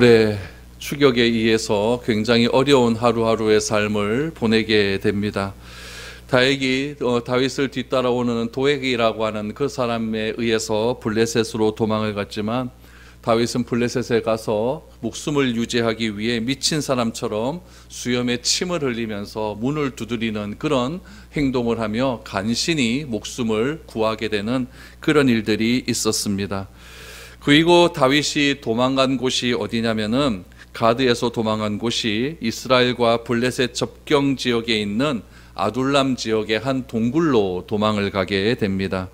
올해 추격에 의해서 굉장히 어려운 하루하루의 삶을 보내게 됩니다. 다윗을 뒤따라오는 도액이라고 하는 그 사람에 의해서 블레셋으로 도망을 갔지만 다윗은 블레셋에 가서 목숨을 유지하기 위해 미친 사람처럼 수염에 침을 흘리면서 문을 두드리는 그런 행동을 하며 간신히 목숨을 구하게 되는 그런 일들이 있었습니다. 그리고 다윗이 도망간 곳이 어디냐면은 가드에서 도망간 곳이 이스라엘과 블레셋 접경 지역에 있는 아둘람 지역의 한 동굴로 도망을 가게 됩니다.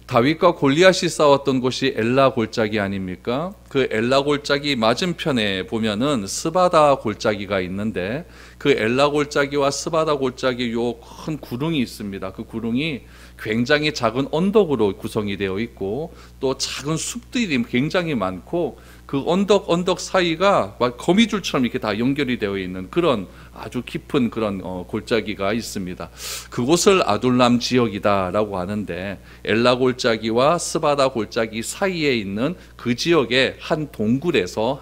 다윗과 골리앗이 싸웠던 곳이 엘라 골짜기 아닙니까? 그 엘라 골짜기 맞은편에 보면은 스바다 골짜기가 있는데 그 엘라 골짜기와 스바다 골짜기 요 큰 구릉이 있습니다. 그 구릉이 굉장히 작은 언덕으로 구성이 되어 있고 또 작은 숲들이 굉장히 많고 그 언덕 사이가 막 거미줄처럼 이렇게 다 연결이 되어 있는 그런 아주 깊은 그런 골짜기가 있습니다. 그곳을 아둘람 지역이다라고 하는데 엘라 골짜기와 스바다 골짜기 사이에 있는 그 지역의 한 동굴에서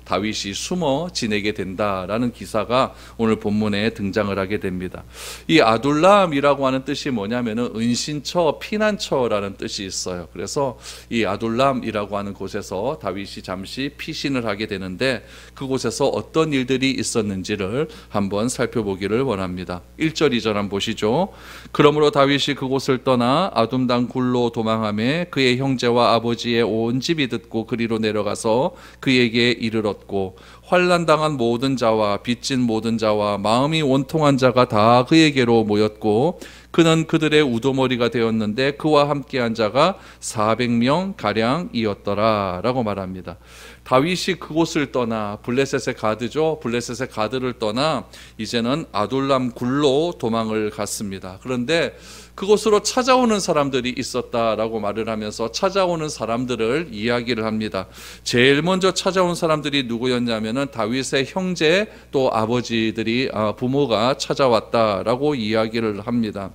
다윗이 숨어 지내게 된다라는 기사가 오늘 본문에 등장을 하게 됩니다. 이 아둘람이라고 하는 뜻이 뭐냐면은 은신처, 피난처라는 뜻이 있어요. 그래서 이 아둘람이라고 하는 곳에서 다윗이 잠시 피신을 하게 되는데 그곳에서 어떤 일들이 있었는지를 한번 살펴보기를 원합니다. 1절 2절 한번 보시죠. 그러므로 다윗이 그곳을 떠나 아둠단 굴로 도망하며 그의 형제와 아버지의 온 집이 듣고 그리로 내려가서 그에게 이르렀고 환난당한 모든 자와 빚진 모든 자와 마음이 원통한 자가 다 그에게로 모였고 그는 그들의 우두머리가 되었는데 그와 함께한 자가 400명 가량이었더라 라고 말합니다. 다윗이 그곳을 떠나 블레셋의 가드죠. 블레셋의 가드를 떠나 이제는 아둘람 굴로 도망을 갔습니다. 그런데 그곳으로 찾아오는 사람들이 있었다라고 말을 하면서 찾아오는 사람들을 이야기를 합니다. 제일 먼저 찾아온 사람들이 누구였냐면은 다윗의 형제 또 아버지들이 부모가 찾아왔다라고 이야기를 합니다.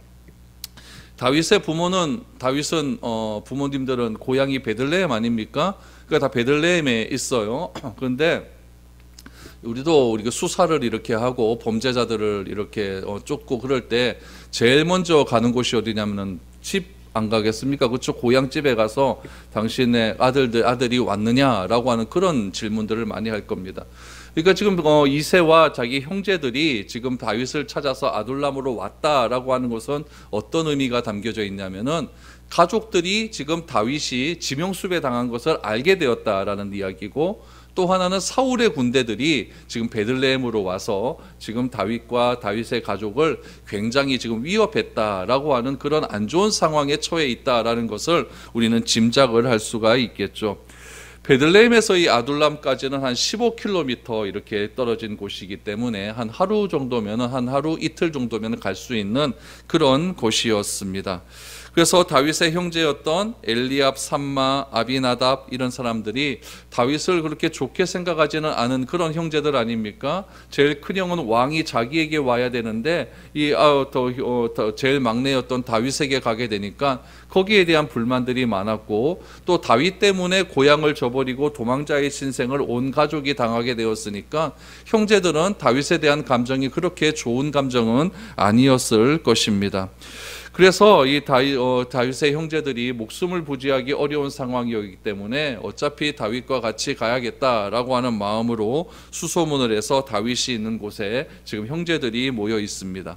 다윗은 부모님들은 고향이 베들레헴 아닙니까? 그러니까 다 베들레헴에 있어요. 그런데 우리가 수사를 이렇게 하고 범죄자들을 이렇게 쫓고 그럴 때 제일 먼저 가는 곳이 어디냐면은 집 안 가겠습니까? 그렇죠. 고향집에 가서 당신의 아들이 왔느냐라고 하는 그런 질문들을 많이 할 겁니다. 그러니까 지금 이새와 자기 형제들이 지금 다윗을 찾아서 아둘람으로 왔다라고 하는 것은 어떤 의미가 담겨져 있냐면은 가족들이 지금 다윗이 지명수배 당한 것을 알게 되었다라는 이야기고 또 하나는 사울의 군대들이 지금 베들레헴으로 와서 지금 다윗과 다윗의 가족을 굉장히 지금 위협했다라고 하는 그런 안 좋은 상황에 처해 있다라는 것을 우리는 짐작을 할 수가 있겠죠. 베들레헴에서 이 아둘람까지는 한 15km 이렇게 떨어진 곳이기 때문에 한 하루 이틀 정도면 갈 수 있는 그런 곳이었습니다. 그래서 다윗의 형제였던 엘리압, 삼마, 아비나답 이런 사람들이 다윗을 그렇게 좋게 생각하지는 않은 그런 형제들 아닙니까? 제일 큰 형은 왕이 자기에게 와야 되는데 제일 막내였던 다윗에게 가게 되니까 거기에 대한 불만들이 많았고 또 다윗 때문에 고향을 저버리고 도망자의 신생을 온 가족이 당하게 되었으니까 형제들은 다윗에 대한 감정이 그렇게 좋은 감정은 아니었을 것입니다. 그래서 이 다윗의 형제들이 목숨을 부지하기 어려운 상황이었기 때문에 어차피 다윗과 같이 가야겠다라고 하는 마음으로 수소문을 해서 다윗이 있는 곳에 지금 형제들이 모여 있습니다.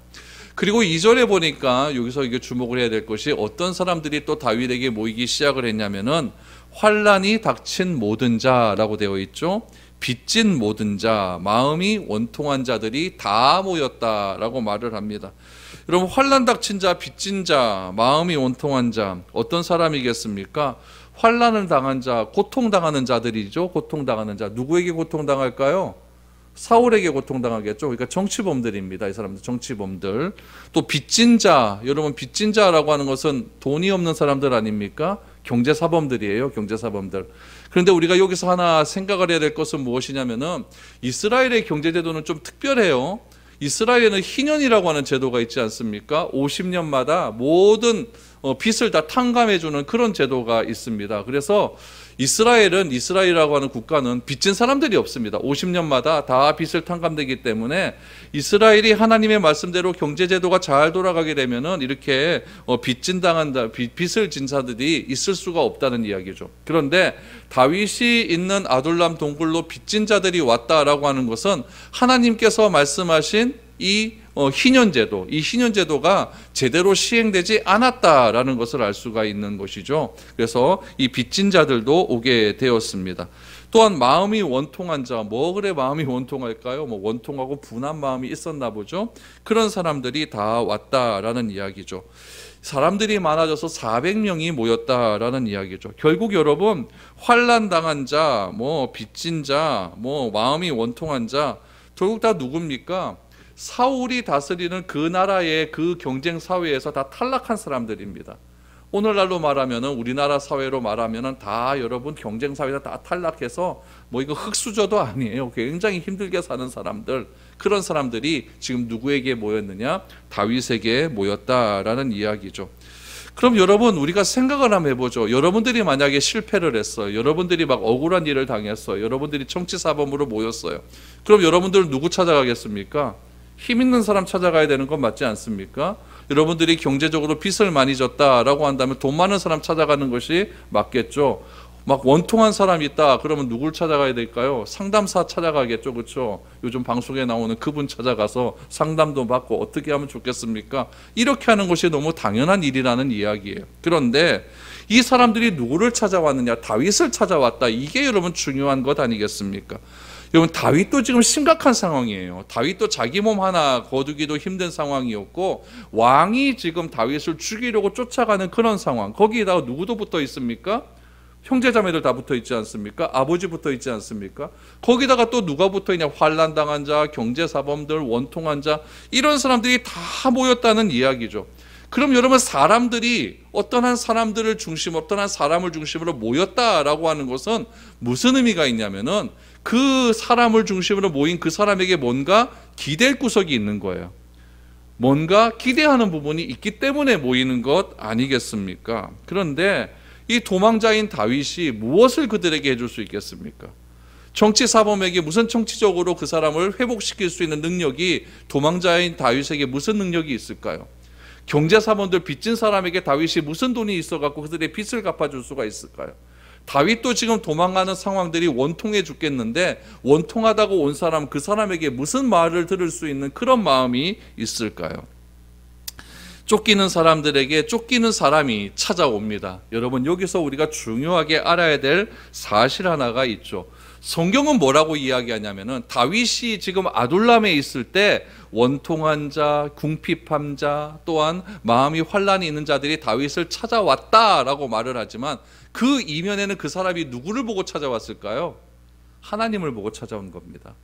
그리고 2절에 보니까 여기서 이게 주목을 해야 될 것이 어떤 사람들이 또 다윗에게 모이기 시작을 했냐면은 환난이 닥친 모든 자라고 되어 있죠. 빚진 모든 자, 마음이 원통한 자들이 다 모였다라고 말을 합니다. 여러분 환난 닥친 자, 빚진 자, 마음이 원통한 자 어떤 사람이겠습니까? 환난을 당한 자, 고통당하는 자들이죠. 고통당하는 자. 누구에게 고통당할까요? 사울에게 고통당하겠죠. 그러니까 정치범들입니다. 이 사람들 정치범들. 또 빚진 자, 여러분 빚진 자라고 하는 것은 돈이 없는 사람들 아닙니까? 경제사범들이에요. 경제사범들. 그런데 우리가 여기서 하나 생각을 해야 될 것은 무엇이냐면은 이스라엘의 경제제도는 좀 특별해요. 이스라엘에는 희년이라고 하는 제도가 있지 않습니까? 50년마다 모든 빚을 다 탕감해주는 그런 제도가 있습니다. 그래서 이스라엘이라고 하는 국가는 빚진 사람들이 없습니다. 50년마다 다 빚을 탕감되기 때문에 이스라엘이 하나님의 말씀대로 경제제도가 잘 돌아가게 되면은 이렇게 빚을 진 자들이 있을 수가 없다는 이야기죠. 그런데 다윗이 있는 아둘람 동굴로 빚진 자들이 왔다라고 하는 것은 하나님께서 말씀하신 이 희년제도, 이 희년제도가 제대로 시행되지 않았다라는 것을 알 수가 있는 것이죠. 그래서 이 빚진 자들도 오게 되었습니다. 또한 마음이 원통한 자, 뭐 그래 마음이 원통할까요? 뭐 원통하고 분한 마음이 있었나 보죠. 그런 사람들이 다 왔다라는 이야기죠. 사람들이 많아져서 400명이 모였다라는 이야기죠. 결국 여러분, 환난 당한 자, 뭐 빚진 자, 뭐 마음이 원통한 자, 결국 다 누굽니까? 사울이 다스리는 그 나라의 그 경쟁 사회에서 다 탈락한 사람들입니다. 오늘날로 말하면은, 우리나라 사회로 말하면은 다 여러분 경쟁 사회에서 다 탈락해서 뭐 이거 흙수저도 아니에요. 굉장히 힘들게 사는 사람들, 그런 사람들이 지금 누구에게 모였느냐? 다윗에게 모였다라는 이야기죠. 그럼 여러분, 우리가 생각을 한번 해보죠. 여러분들이 만약에 실패를 했어요. 여러분들이 막 억울한 일을 당했어요. 여러분들이 정치사범으로 모였어요. 그럼 여러분들은 누구 찾아가겠습니까? 힘 있는 사람 찾아가야 되는 건 맞지 않습니까? 여러분들이 경제적으로 빚을 많이 졌다라고 한다면 돈 많은 사람 찾아가는 것이 맞겠죠. 막 원통한 사람이 있다 그러면 누굴 찾아가야 될까요? 상담사 찾아가겠죠. 그렇죠? 요즘 방송에 나오는 그분 찾아가서 상담도 받고 어떻게 하면 좋겠습니까? 이렇게 하는 것이 너무 당연한 일이라는 이야기예요. 그런데 이 사람들이 누구를 찾아왔느냐? 다윗을 찾아왔다. 이게 여러분 중요한 것 아니겠습니까? 여러분, 다윗도 지금 심각한 상황이에요. 다윗도 자기 몸 하나 거두기도 힘든 상황이었고, 왕이 지금 다윗을 죽이려고 쫓아가는 그런 상황. 거기에다가 누구도 붙어 있습니까? 형제자매들 다 붙어 있지 않습니까? 아버지 붙어 있지 않습니까? 거기다가 또 누가 붙어 있냐? 환난 당한 자, 경제사범들, 원통한 자, 이런 사람들이 다 모였다는 이야기죠. 그럼 여러분, 사람들이 어떤 한 사람들을 어떤 한 사람을 중심으로 모였다라고 하는 것은 무슨 의미가 있냐면은, 그 사람을 중심으로 모인 그 사람에게 뭔가 기댈 구석이 있는 거예요. 뭔가 기대하는 부분이 있기 때문에 모이는 것 아니겠습니까? 그런데 이 도망자인 다윗이 무엇을 그들에게 해줄 수 있겠습니까? 정치사범에게 무슨 정치적으로 그 사람을 회복시킬 수 있는 능력이, 도망자인 다윗에게 무슨 능력이 있을까요? 경제사범들, 빚진 사람에게 다윗이 무슨 돈이 있어갖고 그들의 빚을 갚아줄 수가 있을까요? 다윗도 지금 도망가는 상황들이 원통해 죽겠는데, 원통하다고 온 사람, 그 사람에게 무슨 말을 들을 수 있는 그런 마음이 있을까요? 쫓기는 사람들에게 쫓기는 사람이 찾아옵니다. 여러분, 여기서 우리가 중요하게 알아야 될 사실 하나가 있죠. 성경은 뭐라고 이야기하냐면은, 다윗이 지금 아둘람에 있을 때 원통한 자, 궁핍한 자, 또한 마음이 환난이 있는 자들이 다윗을 찾아왔다라고 말을 하지만, 그 이면에는 그 사람이 누구를 보고 찾아왔을까요? 하나님을 보고 찾아온 겁니다.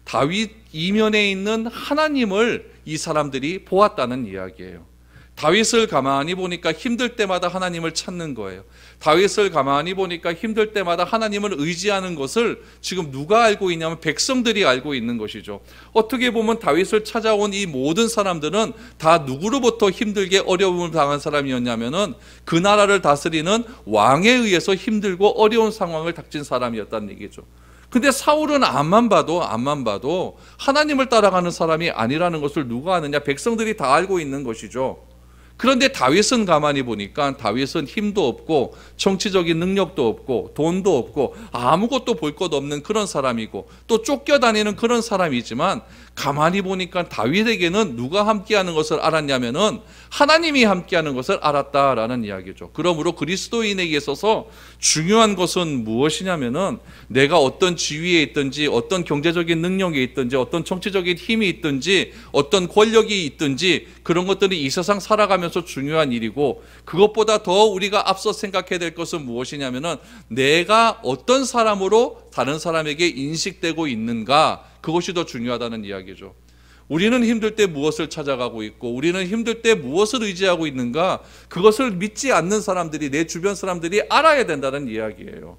다윗 이면에 있는 하나님을 이 사람들이 보았다는 이야기예요. 다윗을 가만히 보니까 힘들 때마다 하나님을 찾는 거예요. 다윗을 가만히 보니까 힘들 때마다 하나님을 의지하는 것을 지금 누가 알고 있냐면 백성들이 알고 있는 것이죠. 어떻게 보면 다윗을 찾아온 이 모든 사람들은 다 누구로부터 힘들게 어려움을 당한 사람이었냐면은, 그 나라를 다스리는 왕에 의해서 힘들고 어려운 상황을 닥친 사람이었다는 얘기죠. 근데 사울은 앞만 봐도 하나님을 따라가는 사람이 아니라는 것을 누가 아느냐? 백성들이 다 알고 있는 것이죠. 그런데 다윗은 가만히 보니까 다윗은 힘도 없고 정치적인 능력도 없고 돈도 없고 아무것도 볼 것 없는 그런 사람이고, 또 쫓겨다니는 그런 사람이지만, 가만히 보니까 다윗에게는 누가 함께하는 것을 알았냐면은 하나님이 함께하는 것을 알았다라는 이야기죠. 그러므로 그리스도인에게 있어서 중요한 것은 무엇이냐면은, 내가 어떤 지위에 있든지, 어떤 경제적인 능력이 있든지, 어떤 정치적인 힘이 있든지, 어떤 권력이 있든지, 그런 것들이 이 세상 살아가면서 중요한 일이고, 그것보다 더 우리가 앞서 생각해야 될 것은 무엇이냐면은, 내가 어떤 사람으로 다른 사람에게 인식되고 있는가, 그것이 더 중요하다는 이야기죠. 우리는 힘들 때 무엇을 찾아가고 있고, 우리는 힘들 때 무엇을 의지하고 있는가, 그것을 믿지 않는 사람들이, 내 주변 사람들이 알아야 된다는 이야기예요.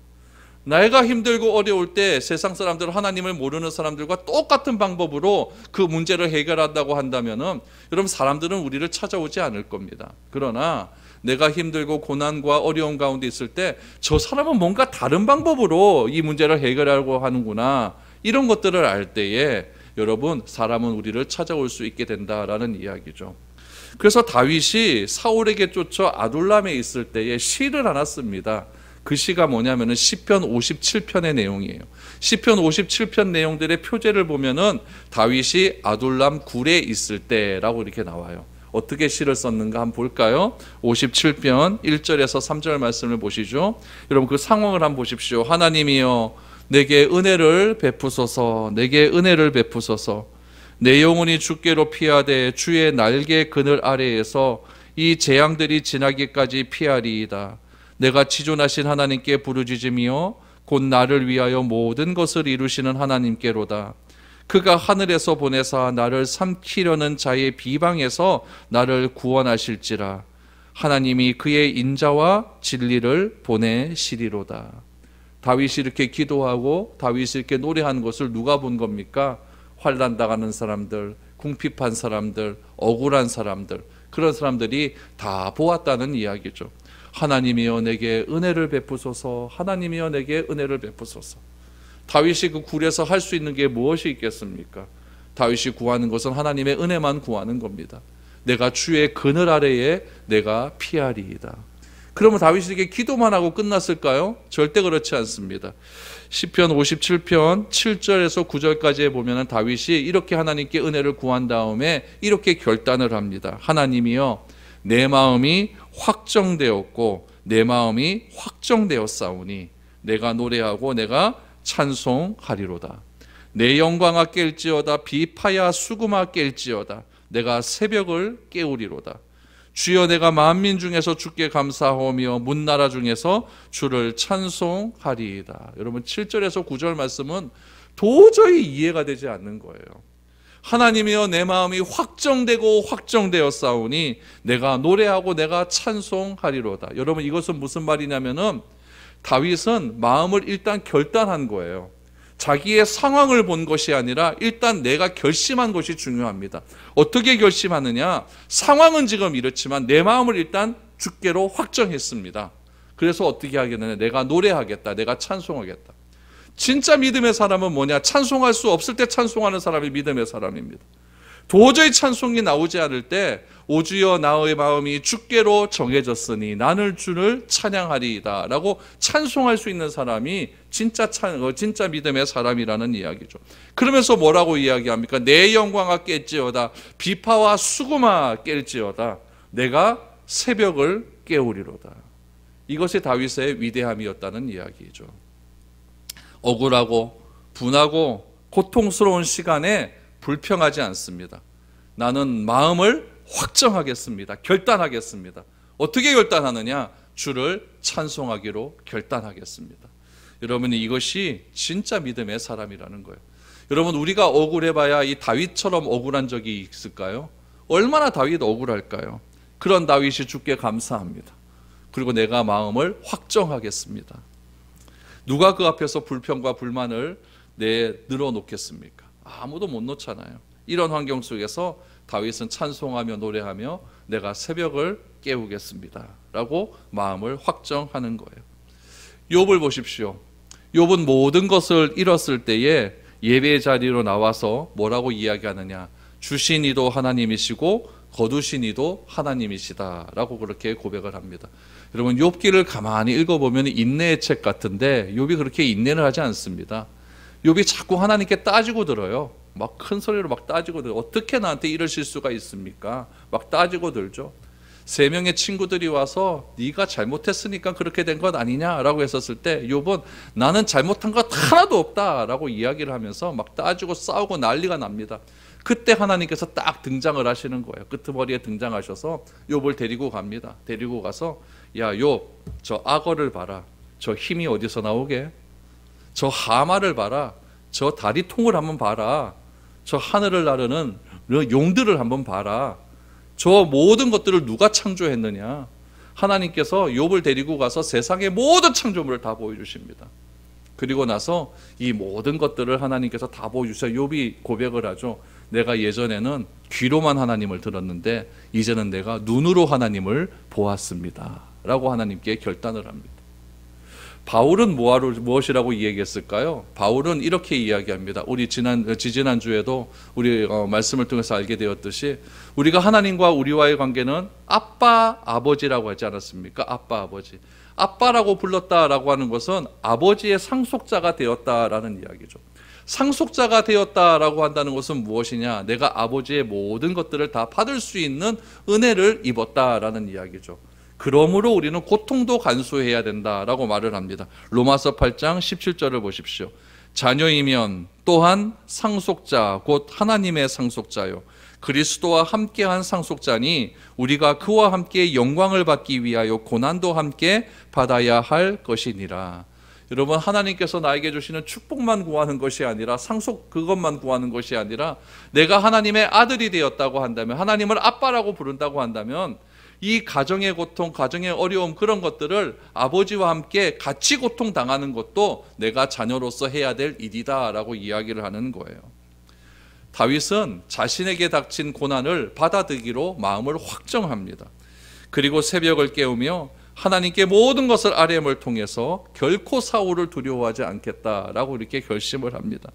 내가 힘들고 어려울 때 세상 사람들, 하나님을 모르는 사람들과 똑같은 방법으로 그 문제를 해결한다고 한다면은, 여러분, 사람들은 우리를 찾아오지 않을 겁니다. 그러나 내가 힘들고 고난과 어려움 가운데 있을 때 저 사람은 뭔가 다른 방법으로 이 문제를 해결하려고 하는구나, 이런 것들을 알 때에 여러분, 사람은 우리를 찾아올 수 있게 된다라는 이야기죠. 그래서 다윗이 사울에게 쫓아 아둘람에 있을 때에 시를 하나 씁니다. 그 시가 뭐냐면은 시편 57편의 내용이에요. 시편 57편 내용들의 표제를 보면은 다윗이 아둘람 굴에 있을 때라고 이렇게 나와요. 어떻게 시를 썼는가 한번 볼까요? 57편 1절에서 3절 말씀을 보시죠. 여러분, 그 상황을 한번 보십시오. 하나님이여 내게 은혜를 베푸소서, 내게 은혜를 베푸소서. 내 영혼이 주께로 피하되 주의 날개 그늘 아래에서 이 재앙들이 지나기까지 피하리이다. 내가 지존하신 하나님께 부르짖으며 곧 나를 위하여 모든 것을 이루시는 하나님께로다. 그가 하늘에서 보내사 나를 삼키려는 자의 비방에서 나를 구원하실지라. 하나님이 그의 인자와 진리를 보내시리로다. 다윗이 이렇게 기도하고 다윗이 이렇게 노래하는 것을 누가 본 겁니까? 환난 당하는 사람들, 궁핍한 사람들, 억울한 사람들, 그런 사람들이 다 보았다는 이야기죠. 하나님이여 내게 은혜를 베푸소서, 하나님이여 내게 은혜를 베푸소서. 다윗이 그 굴에서 할 수 있는 게 무엇이 있겠습니까? 다윗이 구하는 것은 하나님의 은혜만 구하는 겁니다. 내가 주의 그늘 아래에 내가 피하리이다. 그러면 다윗이 이렇게 기도만 하고 끝났을까요? 절대 그렇지 않습니다. 시편 57편 7절에서 9절까지에 보면 다윗이 이렇게 하나님께 은혜를 구한 다음에 이렇게 결단을 합니다. 하나님이여 내 마음이 확정되었고 내 마음이 확정되었사오니 내가 노래하고 내가 찬송하리로다. 내 영광아 깰지어다. 비파야 수금아 깰지어다. 내가 새벽을 깨우리로다. 주여 내가 만민 중에서 주께 감사하오며 문나라 중에서 주를 찬송하리이다. 여러분 7절에서 9절 말씀은 도저히 이해가 되지 않는 거예요. 하나님이여 내 마음이 확정되고 확정되었사오니 내가 노래하고 내가 찬송하리로다. 여러분 이것은 무슨 말이냐면은 다윗은 마음을 일단 결단한 거예요. 자기의 상황을 본 것이 아니라 일단 내가 결심한 것이 중요합니다. 어떻게 결심하느냐? 상황은 지금 이렇지만 내 마음을 일단 주께로 확정했습니다. 그래서 어떻게 하겠느냐? 내가 노래하겠다. 내가 찬송하겠다. 진짜 믿음의 사람은 뭐냐? 찬송할 수 없을 때 찬송하는 사람이 믿음의 사람입니다. 도저히 찬송이 나오지 않을 때 오주여 나의 마음이 주께로 정해졌으니 나는 주를 찬양하리이다 라고 찬송할 수 있는 사람이 진짜 믿음의 사람이라는 이야기죠. 그러면서 뭐라고 이야기합니까? 내 영광아 깰지어다. 비파와 수금아 깰지어다. 내가 새벽을 깨우리로다. 이것이 다윗의 위대함이었다는 이야기죠. 억울하고 분하고 고통스러운 시간에 불평하지 않습니다. 나는 마음을 확정하겠습니다. 결단하겠습니다. 어떻게 결단하느냐? 주를 찬송하기로 결단하겠습니다. 여러분 이것이 진짜 믿음의 사람이라는 거예요. 여러분 우리가 억울해봐야 이 다윗처럼 억울한 적이 있을까요? 얼마나 다윗 억울할까요? 그런 다윗이 주께 감사합니다. 그리고 내가 마음을 확정하겠습니다. 누가 그 앞에서 불평과 불만을 늘어놓겠습니까? 아무도 못 놓잖아요. 이런 환경 속에서 다윗은 찬송하며 노래하며 내가 새벽을 깨우겠습니다 라고 마음을 확정하는 거예요. 욥을 보십시오. 욥은 모든 것을 잃었을 때에 예배 자리로 나와서 뭐라고 이야기하느냐? 주신 이도 하나님이시고 거두신 이도 하나님이시다 라고 그렇게 고백을 합니다. 여러분 욥기를 가만히 읽어보면 인내의 책 같은데 욥이 그렇게 인내를 하지 않습니다. 욥이 자꾸 하나님께 따지고 들어요. 막 큰 소리로 막 따지고 들어요. 어떻게 나한테 이러실 수가 있습니까? 막 따지고 들죠. 3명의 친구들이 와서 네가 잘못했으니까 그렇게 된 것 아니냐라고 했었을 때 욥은 나는 잘못한 것 하나도 없다라고 이야기를 하면서 막 따지고 싸우고 난리가 납니다. 그때 하나님께서 딱 등장을 하시는 거예요. 끄트머리에 등장하셔서 욥을 데리고 갑니다. 데리고 가서 야 욥, 저 악어를 봐라. 저 힘이 어디서 나오게? 저 하마를 봐라. 저 다리통을 한번 봐라. 저 하늘을 나르는 용들을 한번 봐라. 저 모든 것들을 누가 창조했느냐? 하나님께서 욥을 데리고 가서 세상의 모든 창조물을 다 보여주십니다. 그리고 나서 이 모든 것들을 하나님께서 다 보여주셔서 욥이 고백을 하죠. 내가 예전에는 귀로만 하나님을 들었는데 이제는 내가 눈으로 하나님을 보았습니다 라고 하나님께 결단을 합니다. 바울은 무엇이라고 이야기했을까요? 바울은 이렇게 이야기합니다. 우리 지지난주에도 우리 말씀을 통해서 알게 되었듯이 우리가 하나님과 우리와의 관계는 아빠, 아버지라고 하지 않았습니까? 아빠, 아버지. 아빠라고 불렀다라고 하는 것은 아버지의 상속자가 되었다라는 이야기죠. 상속자가 되었다라고 한다는 것은 무엇이냐? 내가 아버지의 모든 것들을 다 받을 수 있는 은혜를 입었다라는 이야기죠. 그러므로 우리는 고통도 간수해야 된다라고 말을 합니다. 로마서 8장 17절을 보십시오. 자녀이면 또한 상속자 곧 하나님의 상속자요 그리스도와 함께한 상속자니 우리가 그와 함께 영광을 받기 위하여 고난도 함께 받아야 할 것이니라. 여러분, 하나님께서 나에게 주시는 축복만 구하는 것이 아니라 상속 그것만 구하는 것이 아니라 내가 하나님의 아들이 되었다고 한다면, 하나님을 아빠라고 부른다고 한다면 이 가정의 고통, 가정의 어려움, 그런 것들을 아버지와 함께 같이 고통당하는 것도 내가 자녀로서 해야 될 일이다라고 이야기를 하는 거예요. 다윗은 자신에게 닥친 고난을 받아들이기로 마음을 확정합니다. 그리고 새벽을 깨우며 하나님께 모든 것을 아뢰음을 통해서 결코 사울을 두려워하지 않겠다라고 이렇게 결심을 합니다.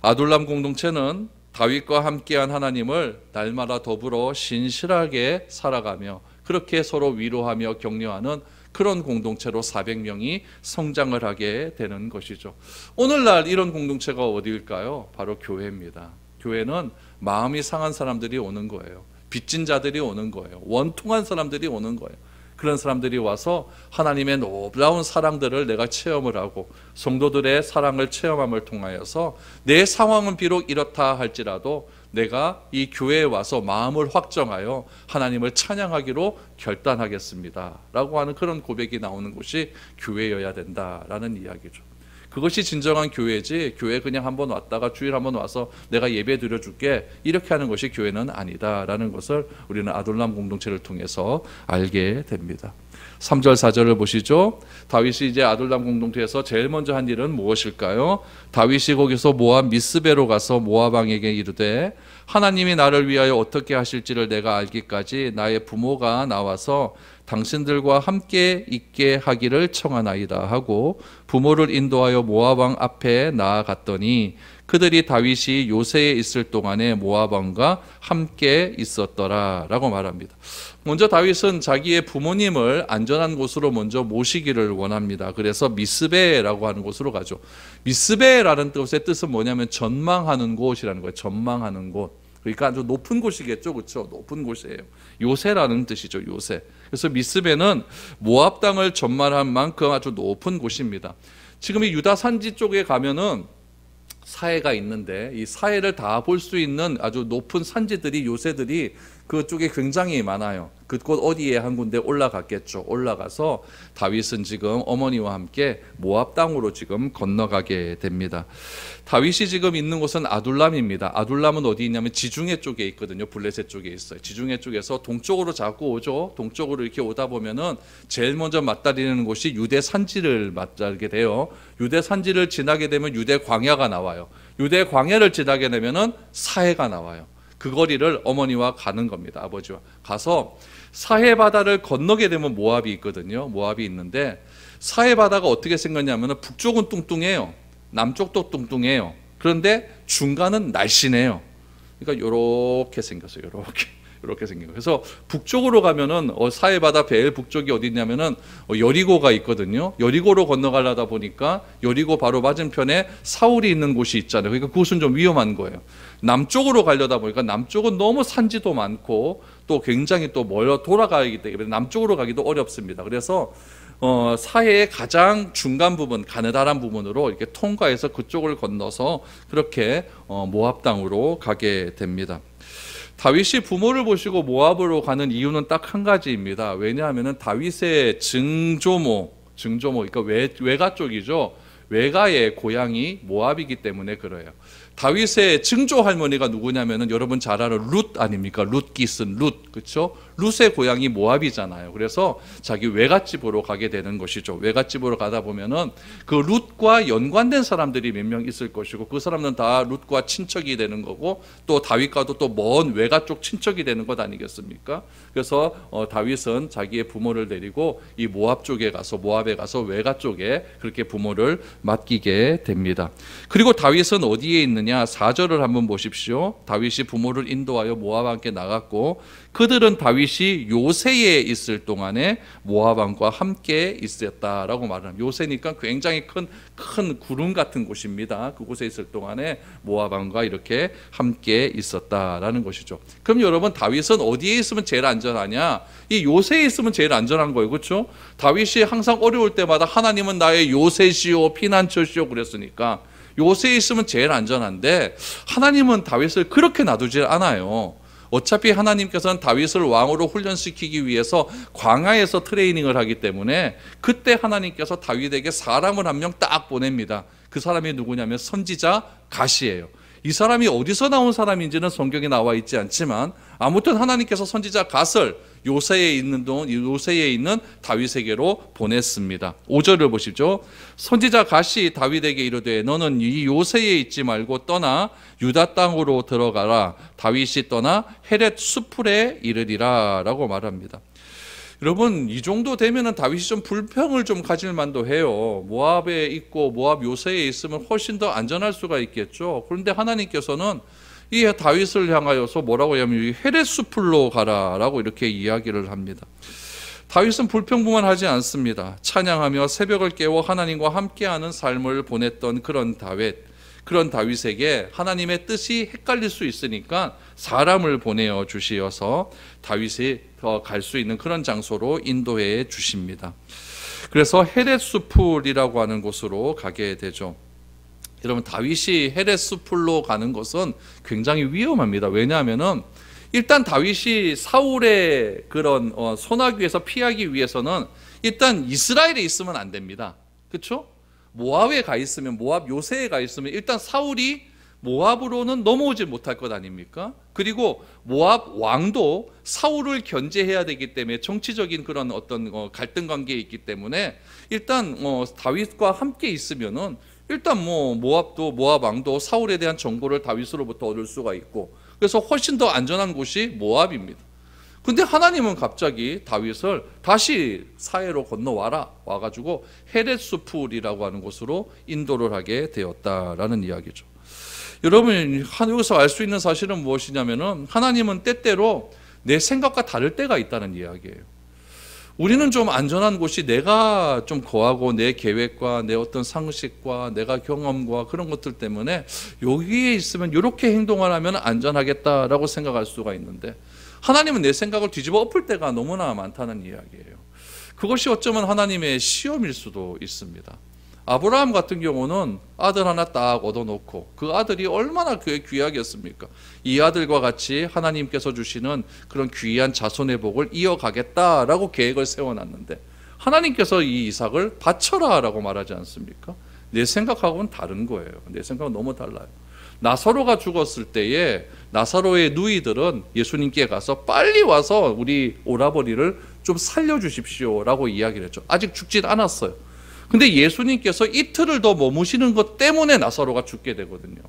아둘람 공동체는 다윗과 함께한 하나님을 날마다 더불어 신실하게 살아가며 그렇게 서로 위로하며 격려하는 그런 공동체로 400명이 성장을 하게 되는 것이죠. 오늘날 이런 공동체가 어디일까요? 바로 교회입니다. 교회는 마음이 상한 사람들이 오는 거예요. 빚진 자들이 오는 거예요. 원통한 사람들이 오는 거예요. 그런 사람들이 와서 하나님의 놀라운 사랑들을 내가 체험을 하고 성도들의 사랑을 체험함을 통하여서 내 상황은 비록 이렇다 할지라도 내가 이 교회에 와서 마음을 확정하여 하나님을 찬양하기로 결단하겠습니다 라고 하는 그런 고백이 나오는 곳이 교회여야 된다라는 이야기죠. 그것이 진정한 교회지, 교회 그냥 한번 왔다가 주일 한번 와서 내가 예배 드려줄게 이렇게 하는 것이 교회는 아니다라는 것을 우리는 아둘람 공동체를 통해서 알게 됩니다. 3절 4절을 보시죠. 다윗이 이제 아둘람 공동체에서 제일 먼저 한 일은 무엇일까요? 다윗이 거기서 모압 미스베로 가서 모압 왕에게 이르되 하나님이 나를 위하여 어떻게 하실지를 내가 알기까지 나의 부모가 나와서 당신들과 함께 있게 하기를 청하나이다 하고 부모를 인도하여 모압 왕 앞에 나아갔더니 그들이 다윗이 요새에 있을 동안에 모압 왕과 함께 있었더라 라고 말합니다. 먼저 다윗은 자기의 부모님을 안전한 곳으로 먼저 모시기를 원합니다. 그래서 미스베라고 하는 곳으로 가죠. 미스베라는 뜻의 뜻은 뭐냐면 전망하는 곳이라는 거예요. 전망하는 곳. 그러니까 아주 높은 곳이겠죠. 그렇죠? 높은 곳이에요. 요새라는 뜻이죠. 요새. 그래서 미스베는 모압 땅을 전망한 만큼 아주 높은 곳입니다. 지금 이 유다 산지 쪽에 가면은 사해가 있는데 이 사해를 다 볼 수 있는 아주 높은 산지들이 요새들이 그쪽에 굉장히 많아요. 그곳 어디에 한 군데 올라갔겠죠. 올라가서 다윗은 지금 어머니와 함께 모압 땅으로 지금 건너가게 됩니다. 다윗이 지금 있는 곳은 아둘람입니다. 아둘람은 어디 있냐면 지중해 쪽에 있거든요. 블레셋 쪽에 있어요. 지중해 쪽에서 동쪽으로 자꾸 오죠. 동쪽으로 이렇게 오다 보면은 제일 먼저 맞다리는 곳이 유대 산지를 맞다리게 돼요. 유대 산지를 지나게 되면 유대 광야가 나와요. 유대 광야를 지나게 되면은 사해가 나와요. 그 거리를 어머니와 가는 겁니다. 아버지와 가서 사해 바다를 건너게 되면 모압이 있거든요. 모압이 있는데 사해 바다가 어떻게 생겼냐면 북쪽은 뚱뚱해요. 남쪽도 뚱뚱해요. 그런데 중간은 날씬해요. 그러니까 이렇게 생겼어요. 이렇게 생긴 거예요. 그래서 북쪽으로 가면은 사해 바다 제일 북쪽이 어디 있냐면은 여리고가 있거든요. 여리고로 건너가려다 보니까 여리고 바로 맞은편에 사울이 있는 곳이 있잖아요. 그러니까 그곳은 좀 위험한 거예요. 남쪽으로 가려다 보니까 남쪽은 너무 산지도 많고 또 굉장히 또 멀어 돌아가기 때문에 남쪽으로 가기도 어렵습니다. 그래서 사해의 가장 중간 부분, 가느다란 부분으로 이렇게 통과해서 그쪽을 건너서 그렇게 모압 땅으로 가게 됩니다. 다윗이 부모를 모시고 모압으로 가는 이유는 딱 한 가지입니다. 왜냐하면 다윗의 증조모, 그러니까 외가 쪽이죠. 외가의 고향이 모압이기 때문에 그래요. 다윗의 증조 할머니가 누구냐면은 여러분 잘 아는 룻 아닙니까? 룻 기슨 룻, 그렇죠? 룻의 고향이 모압이잖아요. 그래서 자기 외갓집으로 가게 되는 것이죠. 외갓집으로 가다 보면은 그 룻과 연관된 사람들이 몇 명 있을 것이고, 그 사람들은 다 룻과 친척이 되는 거고, 또 다윗과도 또 먼 외가 쪽 친척이 되는 것 아니겠습니까? 그래서 다윗은 자기의 부모를 데리고 이 모압에 가서 외가 쪽에 그렇게 부모를 맡기게 됩니다. 그리고 다윗은 어디에 있느냐? 4절을 한번 보십시오. 다윗이 부모를 인도하여 모압 왕께 나갔고, 그들은 다윗이 요새에 있을 동안에 모압 왕과 함께 있었다라고 말합니다. 요새니까 굉장히 큰 구름 같은 곳입니다. 그곳에 있을 동안에 모압 왕과 이렇게 함께 있었다라는 것이죠. 그럼 여러분, 다윗은 어디에 있으면 제일 안전하냐? 이 요새에 있으면 제일 안전한 거예요. 그렇죠? 다윗이 항상 어려울 때마다 하나님은 나의 요새시오, 피난처시오 그랬으니까 요새에 있으면 제일 안전한데, 하나님은 다윗을 그렇게 놔두질 않아요. 어차피 하나님께서는 다윗을 왕으로 훈련시키기 위해서 광야에서 트레이닝을 하기 때문에 그때 하나님께서 다윗에게 사람을 한 명 딱 보냅니다. 그 사람이 누구냐면 선지자 갓이에요. 이 사람이 어디서 나온 사람인지는 성경에 나와 있지 않지만, 아무튼 하나님께서 선지자 갓을 요새에 있는 다윗에게로 보냈습니다. 5절을 보시죠. 선지자 갓이 다윗에게 이르되 너는 이 요새에 있지 말고 떠나 유다 땅으로 들어가라. 다윗이 떠나 헤렛 수풀에 이르리라 라고 말합니다. 여러분, 이 정도 되면은 다윗이 좀 불평을 좀 가질 만도 해요. 모압에 있고 모압 요새에 있으면 훨씬 더 안전할 수가 있겠죠. 그런데 하나님께서는 이 다윗을 향하여서 뭐라고 하냐면 헤렛 수풀로 가라라고 이렇게 이야기를 합니다. 다윗은 불평불만하지 않습니다. 찬양하며 새벽을 깨워 하나님과 함께하는 삶을 보냈던 그런 다윗에게 하나님의 뜻이 헷갈릴 수 있으니까 사람을 보내어 주시어서 다윗이 갈 수 있는 그런 장소로 인도해 주십니다. 그래서 헤렛 수풀이라고 하는 곳으로 가게 되죠. 여러분, 다윗이 헤렛 수풀로 가는 것은 굉장히 위험합니다. 왜냐하면은 일단 다윗이 사울의 그런 소나기에서 피하기 위해서는 일단 이스라엘에 있으면 안 됩니다. 그렇죠? 모압에 가 있으면, 모압 요새에 가 있으면 일단 사울이 모압으로는 넘어오지 못할 것 아닙니까? 그리고 모압 왕도 사울을 견제해야 되기 때문에 정치적인 그런 어떤 갈등 관계에 있기 때문에 일단 다윗과 함께 있으면은 일단 모압 왕도 사울에 대한 정보를 다윗으로부터 얻을 수가 있고, 그래서 훨씬 더 안전한 곳이 모압입니다. 근데 하나님은 갑자기 다윗을 다시 사해로 와가지고 헤렛 수풀이라고 하는 곳으로 인도를 하게 되었다라는 이야기죠. 여러분, 여기서 알 수 있는 사실은 무엇이냐면은 하나님은 때때로 내 생각과 다를 때가 있다는 이야기예요. 우리는 좀 안전한 곳이 내가 좀 거하고 내 계획과 내 어떤 상식과 내가 경험과 그런 것들 때문에 여기에 있으면 이렇게 행동을 하면 안전하겠다라고 생각할 수가 있는데, 하나님은 내 생각을 뒤집어 엎을 때가 너무나 많다는 이야기예요. 그것이 어쩌면 하나님의 시험일 수도 있습니다. 아브라함 같은 경우는 아들 하나 딱 얻어놓고 그 아들이 얼마나 귀하겠습니까? 이 아들과 같이 하나님께서 주시는 그런 귀한 자손의 복을 이어가겠다라고 계획을 세워놨는데, 하나님께서 이 이삭을 바쳐라 라고 말하지 않습니까? 내 생각하고는 다른 거예요. 내 생각은 너무 달라요. 나사로가 죽었을 때에 나사로의 누이들은 예수님께 가서 빨리 와서 우리 오라버니를 좀 살려주십시오 라고 이야기를 했죠. 아직 죽진 않았어요. 근데 예수님께서 이틀을 더 머무시는 것 때문에 나사로가 죽게 되거든요.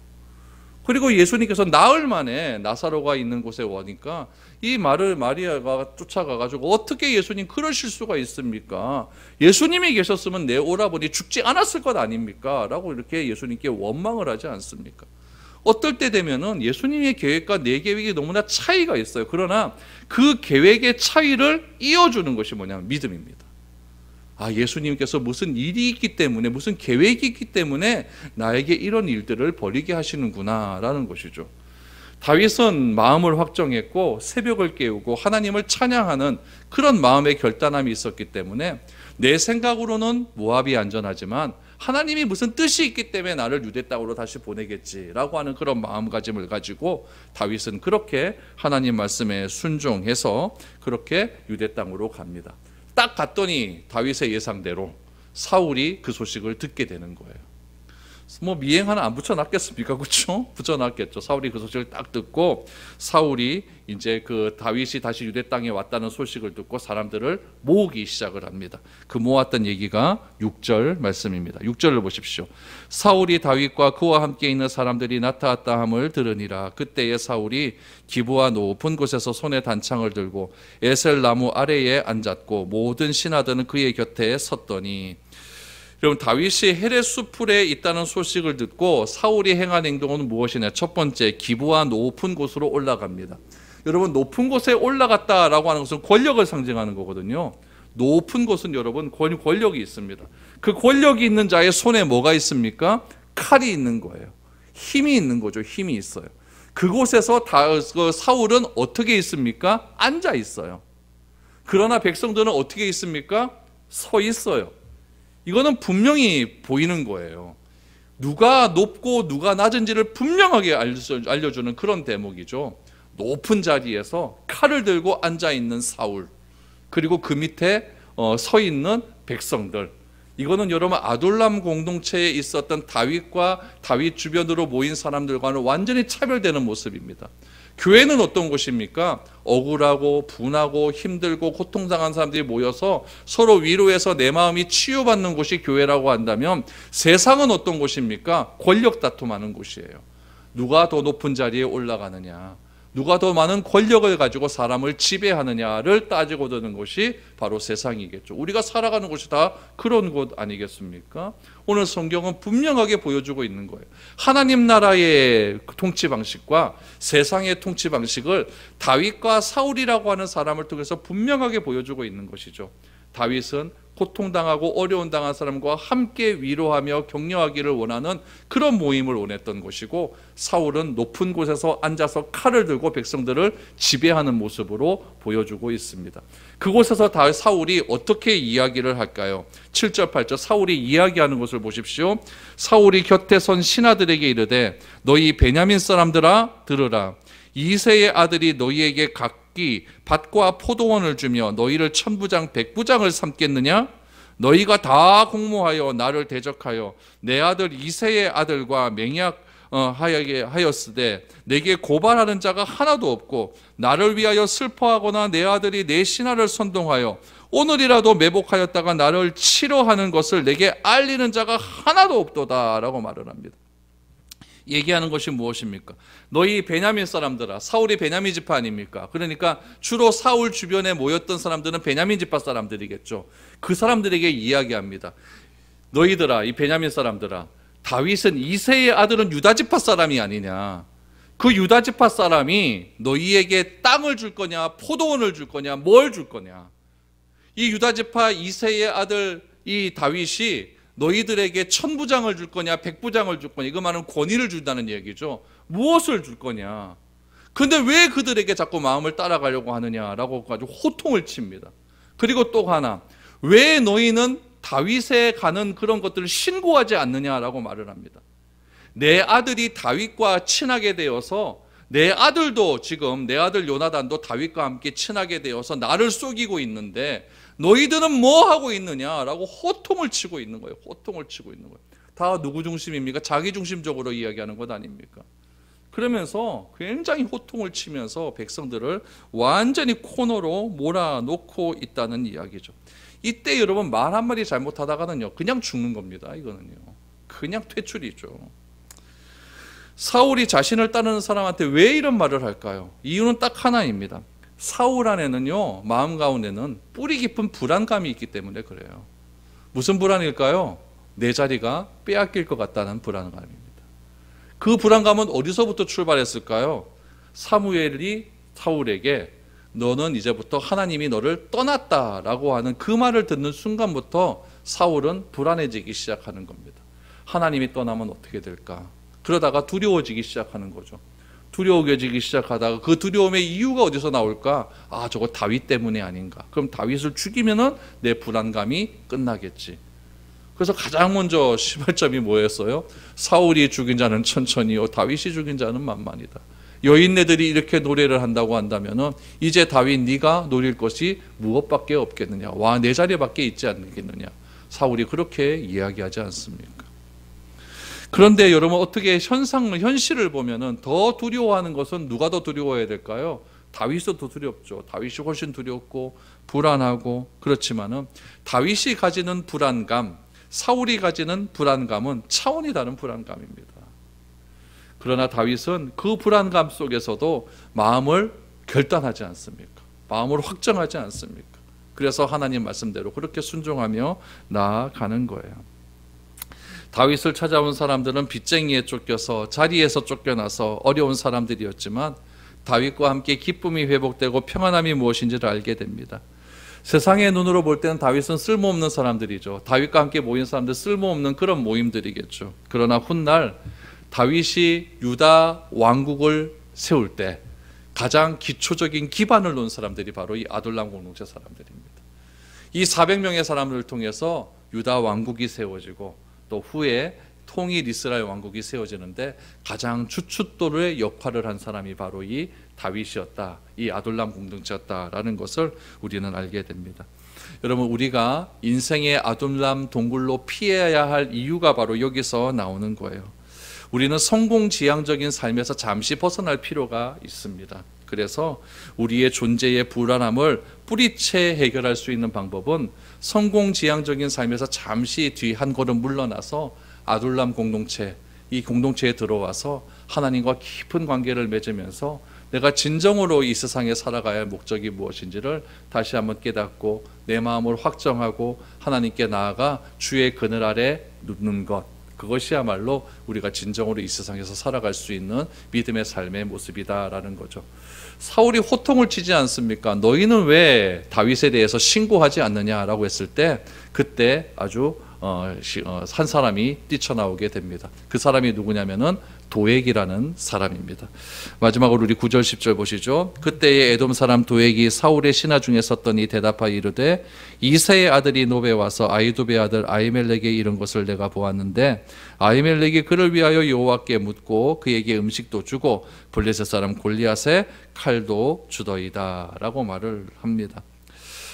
그리고 예수님께서 나흘 만에 나사로가 있는 곳에 오니까 이 마리아가 쫓아가가지고 어떻게 예수님 그러실 수가 있습니까? 예수님이 계셨으면 내 오라버니 죽지 않았을 것 아닙니까? 라고 이렇게 예수님께 원망을 하지 않습니까? 어떨 때 되면은 예수님의 계획과 내 계획이 너무나 차이가 있어요. 그러나 그 계획의 차이를 이어주는 것이 뭐냐면 믿음입니다. 예수님께서 무슨 일이 있기 때문에, 무슨 계획이 있기 때문에 나에게 이런 일들을 벌이게 하시는구나 라는 것이죠. 다윗은 마음을 확정했고 새벽을 깨우고 하나님을 찬양하는 그런 마음의 결단함이 있었기 때문에 내 생각으로는 모압이 안전하지만 하나님이 무슨 뜻이 있기 때문에 나를 유대 땅으로 다시 보내겠지라고 하는 그런 마음가짐을 가지고 다윗은 그렇게 하나님 말씀에 순종해서 그렇게 유대 땅으로 갑니다. 딱 갔더니 다윗의 예상대로 사울이 그 소식을 듣게 되는 거예요. 뭐 미행 하나 안 붙여놨겠습니까? 그렇죠? 붙여놨겠죠. 사울이 그 소식을 딱 듣고 사울이 이제 그 다윗이 다시 유대 땅에 왔다는 소식을 듣고 사람들을 모으기 시작을 합니다. 그 모았던 얘기가 6절 말씀입니다. 6절을 보십시오. 사울이 다윗과 그와 함께 있는 사람들이 나타났다 함을 들으니라. 그때에 사울이 기브와 높은 곳에서 손에 단창을 들고 에셀 나무 아래에 앉았고 모든 신하들은 그의 곁에 섰더니, 여러분, 다윗이 헤레스풀에 있다는 소식을 듣고 사울이 행한 행동은 무엇이냐? 첫 번째, 기브와 높은 곳으로 올라갑니다. 여러분, 높은 곳에 올라갔다라고 하는 것은 권력을 상징하는 거거든요. 높은 곳은 여러분 권력이 있습니다. 그 권력이 있는 자의 손에 뭐가 있습니까? 칼이 있는 거예요. 힘이 있는 거죠. 힘이 있어요. 그곳에서 사울은 어떻게 있습니까? 앉아 있어요. 그러나 백성들은 어떻게 있습니까? 서 있어요. 이거는 분명히 보이는 거예요. 누가 높고 누가 낮은지를 분명하게 알려주는 그런 대목이죠. 높은 자리에서 칼을 들고 앉아있는 사울, 그리고 그 밑에 서 있는 백성들. 이거는 여러분 아둘람 공동체에 있었던 다윗과 다윗 주변으로 모인 사람들과는 완전히 차별되는 모습입니다. 교회는 어떤 곳입니까? 억울하고 분하고 힘들고 고통당한 사람들이 모여서 서로 위로해서 내 마음이 치유받는 곳이 교회라고 한다면, 세상은 어떤 곳입니까? 권력 다툼하는 곳이에요. 누가 더 높은 자리에 올라가느냐, 누가 더 많은 권력을 가지고 사람을 지배하느냐를 따지고 드는 것이 바로 세상이겠죠. 우리가 살아가는 곳이 다 그런 곳 아니겠습니까? 오늘 성경은 분명하게 보여주고 있는 거예요. 하나님 나라의 통치 방식과 세상의 통치 방식을 다윗과 사울이라고 하는 사람을 통해서 분명하게 보여주고 있는 것이죠. 다윗은 고통당하고 어려운 당한 사람과 함께 위로하며 격려하기를 원하는 그런 모임을 원했던 것이고, 사울은 높은 곳에서 앉아서 칼을 들고 백성들을 지배하는 모습으로 보여주고 있습니다. 그곳에서 사울이 어떻게 이야기를 할까요? 7절 8절 사울이 이야기하는 것을 보십시오. 사울이 곁에 선 신하들에게 이르되 너희 베냐민 사람들아 들으라. 이새의 아들이 너희에게 각기 밭과 포도원을 주며 너희를 천부장 백부장을 삼겠느냐? 너희가 다 공모하여 나를 대적하여 내 아들 이새의 아들과 맹약하게 하였으되 내게 고발하는 자가 하나도 없고, 나를 위하여 슬퍼하거나 내 아들이 내 신하를 선동하여 오늘이라도 매복하였다가 나를 치러하는 것을 내게 알리는 자가 하나도 없도다 라고 말을 합니다. 얘기하는 것이 무엇입니까? 너희 베냐민 사람들아. 사울이 베냐민 지파 아닙니까? 그러니까 주로 사울 주변에 모였던 사람들은 베냐민 지파 사람들이겠죠. 그 사람들에게 이야기합니다. 너희들아, 이 베냐민 사람들아, 다윗은 이새의 아들은 유다 지파 사람이 아니냐? 그 유다 지파 사람이 너희에게 땅을 줄 거냐, 포도원을 줄 거냐, 뭘 줄 거냐? 이 유다 지파 이새의 아들 이 다윗이 너희들에게 천부장을 줄 거냐, 백부장을 줄 거냐, 이거 말은 권위를 준다는 얘기죠. 무엇을 줄 거냐? 근데 왜 그들에게 자꾸 마음을 따라가려고 하느냐라고 가지고 호통을 칩니다. 그리고 또 하나, 왜 너희는 다윗에 가는 그런 것들을 신고하지 않느냐라고 말을 합니다. 내 아들이 다윗과 친하게 되어서, 내 아들도 지금 내 아들 요나단도 다윗과 함께 친하게 되어서 나를 속이고 있는데 너희들은 뭐 하고 있느냐라고 호통을 치고 있는 거예요. 호통을 치고 있는 거예요. 다 누구 중심입니까? 자기 중심적으로 이야기하는 것 아닙니까? 그러면서 굉장히 호통을 치면서 백성들을 완전히 코너로 몰아놓고 있다는 이야기죠. 이때 여러분 말 한마디 잘못하다가는요 그냥 죽는 겁니다. 이거는요 그냥 퇴출이죠. 사울이 자신을 따르는 사람한테 왜 이런 말을 할까요? 이유는 딱 하나입니다. 사울 안에는요 마음 가운데는 뿌리 깊은 불안감이 있기 때문에 그래요. 무슨 불안일까요? 내 자리가 빼앗길 것 같다는 불안감입니다. 그 불안감은 어디서부터 출발했을까요? 사무엘이 사울에게 너는 이제부터 하나님이 너를 떠났다라고 하는 그 말을 듣는 순간부터 사울은 불안해지기 시작하는 겁니다. 하나님이 떠나면 어떻게 될까? 그러다가 두려워지기 시작하는 거죠. 두려워지기 시작하다가 그 두려움의 이유가 어디서 나올까? 아, 저거 다윗 때문에 아닌가? 그럼 다윗을 죽이면은 내 불안감이 끝나겠지. 그래서 가장 먼저 시발점이 뭐였어요? 사울이 죽인 자는 천천히요, 다윗이 죽인 자는 만만이다. 여인네들이 이렇게 노래를 한다고 한다면은 이제 다윗 네가 노릴 것이 무엇밖에 없겠느냐? 와, 내 자리밖에 있지 않겠느냐? 사울이 그렇게 이야기하지 않습니까? 그런데 여러분 어떻게 현실을 보면은 더 두려워하는 것은 누가 더 두려워해야 될까요? 다윗도 더 두렵죠. 다윗이 훨씬 두렵고 불안하고 그렇지만은 다윗이 가지는 불안감, 사울이 가지는 불안감은 차원이 다른 불안감입니다. 그러나 다윗은 그 불안감 속에서도 마음을 결단하지 않습니까? 마음을 확정하지 않습니까? 그래서 하나님 말씀대로 그렇게 순종하며 나아가는 거예요. 다윗을 찾아온 사람들은 빚쟁이에 쫓겨서 자리에서 쫓겨나서 어려운 사람들이었지만 다윗과 함께 기쁨이 회복되고 평안함이 무엇인지를 알게 됩니다. 세상의 눈으로 볼 때는 다윗은 쓸모없는 사람들이죠. 다윗과 함께 모인 사람들 쓸모없는 그런 모임들이겠죠. 그러나 훗날 다윗이 유다 왕국을 세울 때 가장 기초적인 기반을 놓은 사람들이 바로 이 아둘람 공동체 사람들입니다. 이 400명의 사람들을 통해서 유다 왕국이 세워지고 또 후에 통일 이스라엘 왕국이 세워지는데 가장 주춧돌의 역할을 한 사람이 바로 이 다윗이었다. 이 아둘람 공동체였다라는 것을 우리는 알게 됩니다. 여러분, 우리가 인생의 아둘람 동굴로 피해야 할 이유가 바로 여기서 나오는 거예요. 우리는 성공지향적인 삶에서 잠시 벗어날 필요가 있습니다. 그래서 우리의 존재의 불안함을 뿌리채 해결할 수 있는 방법은 성공지향적인 삶에서 잠시 뒤 한 걸음 물러나서 아둘람 공동체, 이 공동체에 들어와서 하나님과 깊은 관계를 맺으면서 내가 진정으로 이 세상에 살아가야 할 목적이 무엇인지를 다시 한번 깨닫고 내 마음을 확정하고 하나님께 나아가 주의 그늘 아래 눕는 것, 그것이야말로 우리가 진정으로 이 세상에서 살아갈 수 있는 믿음의 삶의 모습이다라는 거죠. 사울이 호통을 치지 않습니까? 너희는 왜 다윗에 대해서 신고하지 않느냐라고 했을 때 그때 아주 한 사람이 뛰쳐나오게 됩니다. 그 사람이 누구냐면은 도액이라는 사람입니다. 마지막으로 우리 9절 10절 보시죠. 그때의 에돔 사람 도액이 사울의 신하 중에 섰더니 대답하여 이르되 이새의 아들이 노베 와서 아히두베의 아들 아히멜렉에 이른 것을 내가 보았는데 아히멜렉이 그를 위하여 여호와께 묻고 그에게 음식도 주고 블레셋 사람 골리앗의 칼도 주더이다 라고 말을 합니다.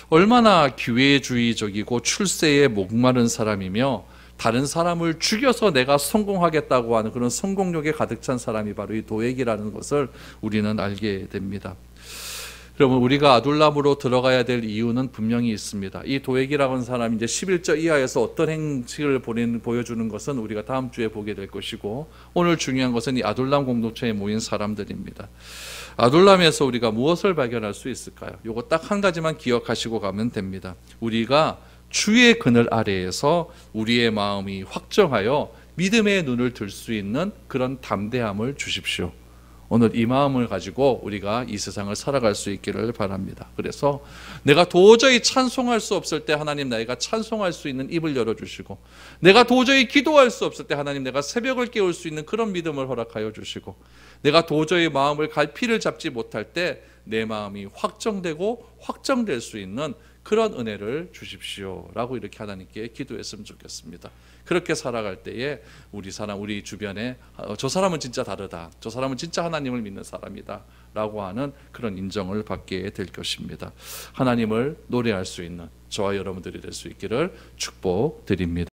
얼마나 기회주의적이고 출세에 목마른 사람이며 다른 사람을 죽여서 내가 성공하겠다고 하는 그런 성공욕에 가득 찬 사람이 바로 이 도액이라는 것을 우리는 알게 됩니다. 여러분, 우리가 아둘람으로 들어가야 될 이유는 분명히 있습니다. 이 도액이라고 하는 사람이 이제 11절 이하에서 어떤 행식을 보여주는 것은 우리가 다음 주에 보게 될 것이고, 오늘 중요한 것은 이 아둘람 공동체에 모인 사람들입니다. 아둘람에서 우리가 무엇을 발견할 수 있을까요? 이거 딱 한 가지만 기억하시고 가면 됩니다. 우리가 주의 그늘 아래에서 우리의 마음이 확정하여 믿음의 눈을 들 수 있는 그런 담대함을 주십시오. 오늘 이 마음을 가지고 우리가 이 세상을 살아갈 수 있기를 바랍니다. 그래서 내가 도저히 찬송할 수 없을 때 하나님 내가 찬송할 수 있는 입을 열어주시고, 내가 도저히 기도할 수 없을 때 하나님 내가 새벽을 깨울 수 있는 그런 믿음을 허락하여 주시고, 내가 도저히 마음을 갈피를 잡지 못할 때 내 마음이 확정되고 확정될 수 있는 그런 은혜를 주십시오 라고 이렇게 하나님께 기도했으면 좋겠습니다. 그렇게 살아갈 때에 우리 주변에 저 사람은 진짜 다르다, 저 사람은 진짜 하나님을 믿는 사람이다 라고 하는 그런 인정을 받게 될 것입니다. 하나님을 노래할 수 있는 저와 여러분들이 될 수 있기를 축복드립니다.